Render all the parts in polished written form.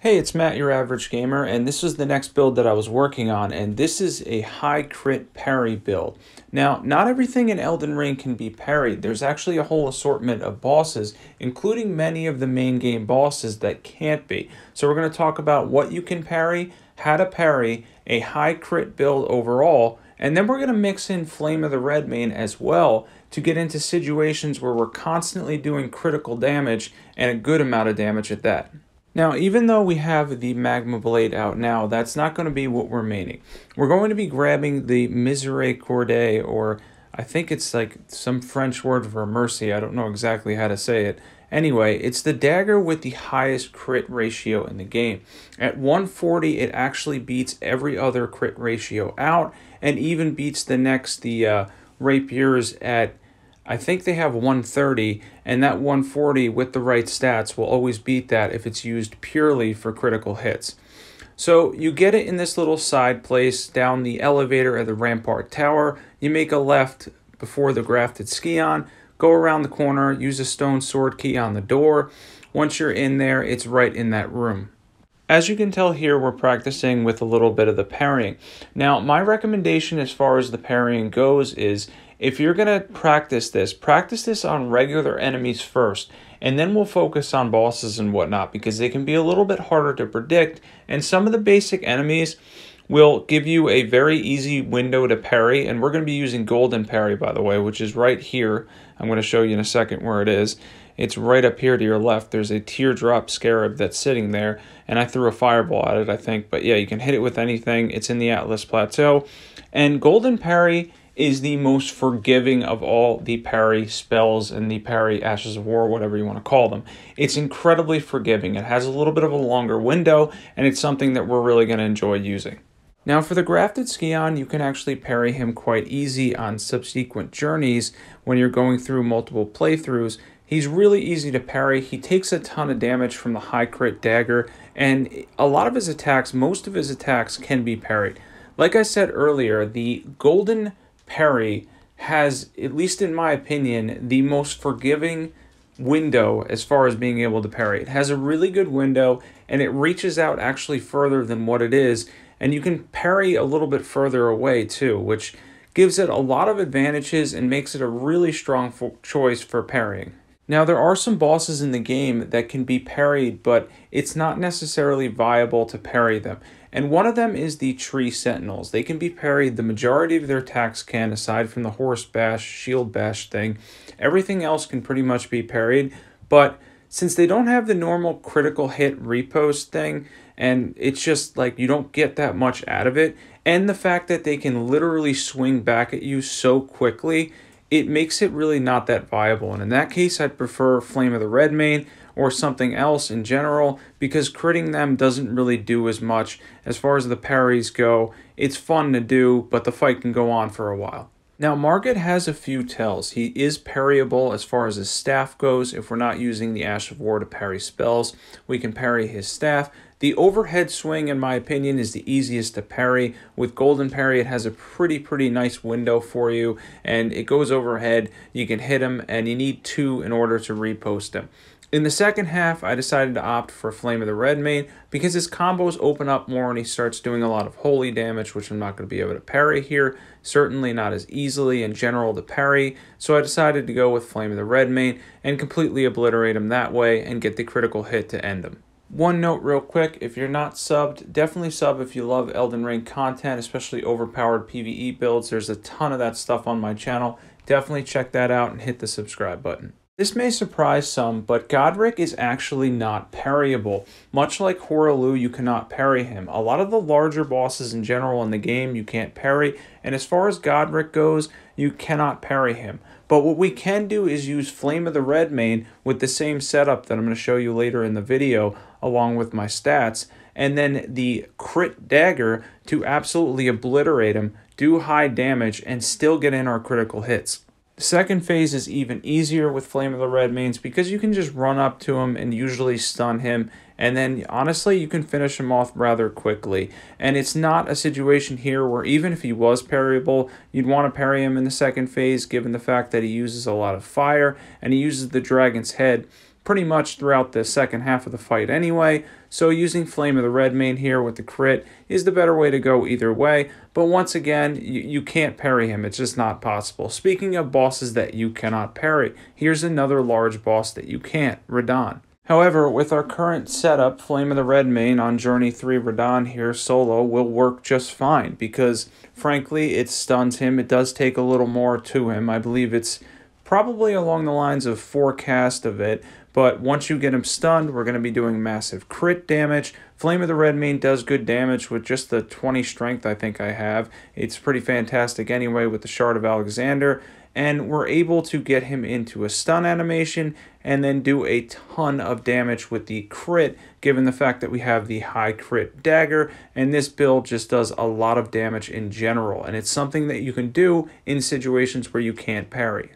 Hey, it's Matt, your average gamer, and this is the next build that I was working on, and this is a high crit parry build. Now, not everything in Elden Ring can be parried. There's actually a whole assortment of bosses, including many of the main game bosses that can't be. So we're going to talk about what you can parry, how to parry, a high crit build overall, and then we're going to mix in Flame of the Redmane as well to get into situations where we're constantly doing critical damage and a good amount of damage at that. Now, even though we have the Magma Blade out now, that's not going to be what we're maining. We're going to be grabbing the Misericorde, or I think it's like some French word for mercy. I don't know exactly how to say it. Anyway, it's the dagger with the highest crit ratio in the game. At 140, it actually beats every other crit ratio out, and even beats the rapiers at, I think they have 130, and that 140 with the right stats will always beat that if it's used purely for critical hits. So you get it in this little side place down the elevator at the Rampart Tower. You make a left before the Grafted Scion, go around the corner, use a stone sword key on the door. Once you're in there, it's right in that room. As you can tell here, we're practicing with a little bit of the parrying. Now, my recommendation as far as the parrying goes is, if you're going to practice this on regular enemies first, and then we'll focus on bosses and whatnot, because they can be a little bit harder to predict, and some of the basic enemies will give you a very easy window to parry, and we're going to be using golden parry, by the way, which is right here. I'm going to show you in a second where it is. It's right up here to your left. There's a teardrop scarab that's sitting there, and I threw a fireball at it, I think. But yeah, you can hit it with anything. It's in the Atlas Plateau. And golden parry is the most forgiving of all the parry spells and the parry Ashes of War, whatever you want to call them. It's incredibly forgiving. It has a little bit of a longer window, and it's something that we're really going to enjoy using. Now, for the Grafted Scion, you can actually parry him quite easy on subsequent journeys when you're going through multiple playthroughs. He's really easy to parry. He takes a ton of damage from the high crit dagger, and a lot of his attacks, most of his attacks, can be parried. Like I said earlier, the golden parry has, at least in my opinion, the most forgiving window as far as being able to parry. It has a really good window, and it reaches out actually further than what it is, and you can parry a little bit further away too, which gives it a lot of advantages and makes it a really strong choice for parrying. Now, there are some bosses in the game that can be parried, but it's not necessarily viable to parry them. And one of them is the Tree Sentinels. They can be parried. The majority of their attacks can, aside from the Horse Bash, Shield Bash thing. Everything else can pretty much be parried, but since they don't have the normal critical hit repost thing, and it's just like you don't get that much out of it, and the fact that they can literally swing back at you so quickly, it makes it really not that viable. And in that case, I'd prefer Flame of the Redmane or something else in general, because critting them doesn't really do as much. As far as the parries go, it's fun to do, but the fight can go on for a while. Now, Margit has a few tells. He is parryable as far as his staff goes. If we're not using the Ash of War to parry spells, we can parry his staff. The overhead swing, in my opinion, is the easiest to parry. With golden parry, it has a pretty nice window for you, and it goes overhead. You can hit him, and you need 2 in order to repost him. In the second half, I decided to opt for Flame of the Redmane because his combos open up more and he starts doing a lot of holy damage, which I'm not going to be able to parry here. Certainly not as easily in general to parry, so I decided to go with Flame of the Redmane and completely obliterate him that way and get the critical hit to end him. One note real quick, if you're not subbed, definitely sub if you love Elden Ring content, especially overpowered PvE builds. There's a ton of that stuff on my channel. Definitely check that out and hit the subscribe button. This may surprise some, but Godric is actually not parryable. Much like Hoaraloo, you cannot parry him. A lot of the larger bosses in general in the game you can't parry, and as far as Godric goes, you cannot parry him. But what we can do is use Flame of the Redmane with the same setup that I'm going to show you later in the video, along with my stats, and then the crit dagger to absolutely obliterate him, do high damage, and still get in our critical hits. The second phase is even easier with Flame of the Redmanes because you can just run up to him and usually stun him, and then honestly you can finish him off rather quickly. And it's not a situation here where even if he was parryable, you'd want to parry him in the second phase, given the fact that he uses a lot of fire and he uses the dragon's head pretty much throughout the second half of the fight anyway, so using Flame of the Redmane here with the crit is the better way to go either way, but once again, you can't parry him, it's just not possible. Speaking of bosses that you cannot parry, here's another large boss that you can't, Radahn. However, with our current setup, Flame of the Redmane on Journey 3 Radahn here solo will work just fine because, frankly, it stuns him. It does take a little more to him. I believe it's probably along the lines of 4 cast of it, but once you get him stunned, we're going to be doing massive crit damage. Flame of the Redmane does good damage with just the 20 strength I think I have. It's pretty fantastic anyway with the Shard of Alexander, and we're able to get him into a stun animation and then do a ton of damage with the crit, given the fact that we have the high crit dagger, and this build just does a lot of damage in general, and it's something that you can do in situations where you can't parry.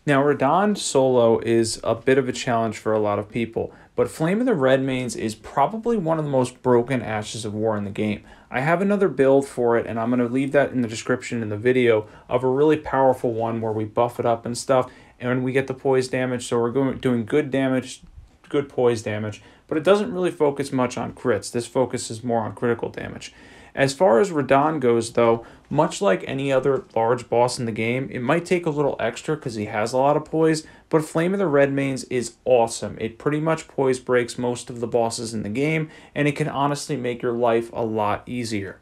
Now, Radahn solo is a bit of a challenge for a lot of people, but Flame of the Redmanes is probably one of the most broken Ashes of War in the game. I have another build for it, and I'm going to leave that in the description in the video, of a really powerful one where we buff it up and stuff, and we get the poise damage, so we're doing good damage, good poise damage, but it doesn't really focus much on crits. This focuses more on critical damage. As far as Radahn goes, though, much like any other large boss in the game, it might take a little extra because he has a lot of poise, but Flame of the Redmanes is awesome. It pretty much poise breaks most of the bosses in the game, and it can honestly make your life a lot easier.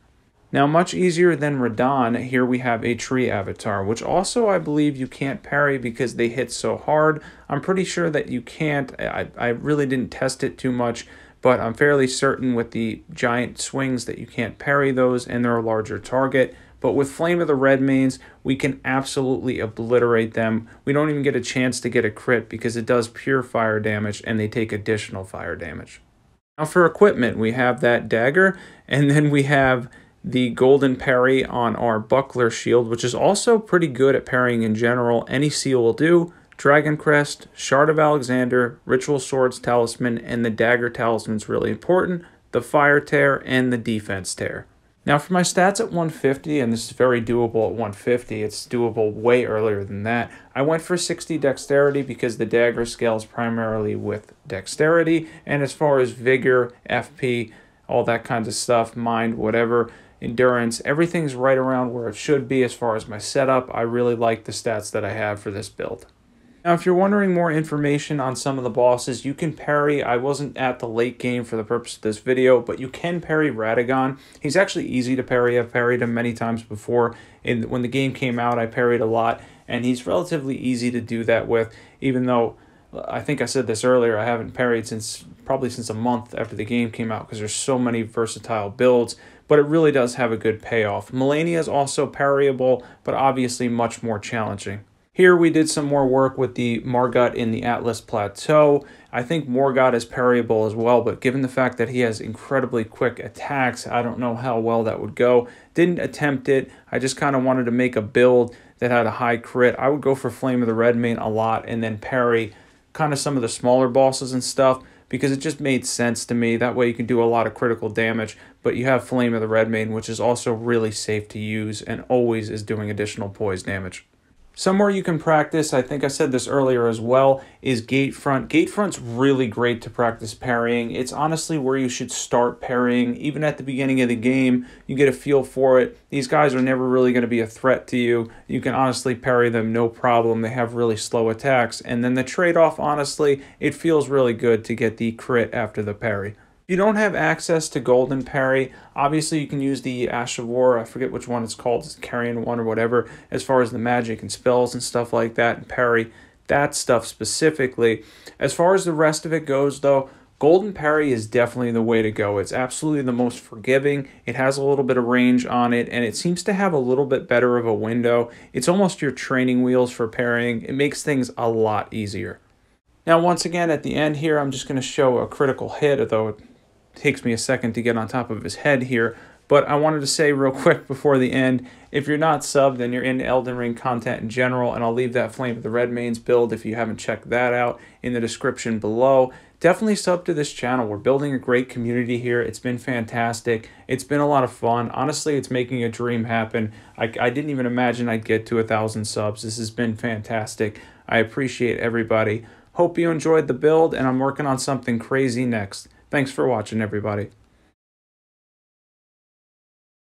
Now, much easier than Radahn, here we have a tree avatar, which also I believe you can't parry because they hit so hard. I'm pretty sure that you can't. I really didn't test it too much, but I'm fairly certain with the giant swings that you can't parry those and they're a larger target. But with Flame of the Redmanes, we can absolutely obliterate them. We don't even get a chance to get a crit because it does pure fire damage and they take additional fire damage. Now for equipment, we have that dagger, and then we have the golden parry on our buckler shield, which is also pretty good at parrying in general. Any seal will do. Dragoncrest, Shard of Alexander, Ritual Swords Talisman, and the Dagger Talisman is really important, the Fire Tear, and the Defense Tear. Now for my stats at 150, and this is very doable at 150, it's doable way earlier than that, I went for 60 dexterity because the dagger scales primarily with dexterity, and as far as vigor, FP, all that kinds of stuff, mind, whatever, endurance, everything's right around where it should be as far as my setup. I really like the stats that I have for this build. Now, if you're wondering more information on some of the bosses, you can parry. I wasn't at the late game for the purpose of this video, but you can parry Radagon. He's actually easy to parry. I've parried him many times before. When the game came out, I parried a lot, and he's relatively easy to do that with, even though I think I said this earlier, I haven't parried probably since a month after the game came out because there's so many versatile builds, but it really does have a good payoff. Malenia is also parryable, but obviously much more challenging. Here we did some more work with the Margot in the Atlas Plateau. I think Morgott is parryable as well, but given the fact that he has incredibly quick attacks, I don't know how well that would go. Didn't attempt it. I just kind of wanted to make a build that had a high crit. I would go for Flame of the Redmane a lot and then parry kind of some of the smaller bosses and stuff because it just made sense to me. That way you can do a lot of critical damage, but you have Flame of the Redmane, which is also really safe to use and always is doing additional poise damage. Somewhere you can practice, I think I said this earlier as well, is Gatefront. Gatefront's really great to practice parrying. It's honestly where you should start parrying. Even at the beginning of the game, you get a feel for it. These guys are never really going to be a threat to you. You can honestly parry them no problem. They have really slow attacks. And then the trade-off, honestly, it feels really good to get the crit after the parry. If you don't have access to Golden Parry, obviously you can use the Ash of War, I forget which one it's called, it's Carrion one or whatever, as far as the magic and spells and stuff like that, and parry that stuff specifically. As far as the rest of it goes though, Golden Parry is definitely the way to go. It's absolutely the most forgiving, it has a little bit of range on it, and it seems to have a little bit better of a window. It's almost your training wheels for parrying. It makes things a lot easier. Now once again at the end here, I'm just going to show a critical hit, although it takes me a second to get on top of his head here, but I wanted to say real quick before the end, if you're not subbed and you're into Elden Ring content in general, and I'll leave that Flame of the Redmanes build if you haven't checked that out in the description below, definitely sub to this channel. We're building a great community here. It's been fantastic. It's been a lot of fun. Honestly, it's making a dream happen. I didn't even imagine I'd get to 1,000 subs. This has been fantastic. I appreciate everybody. Hope you enjoyed the build, and I'm working on something crazy next. Thanks for watching, everybody.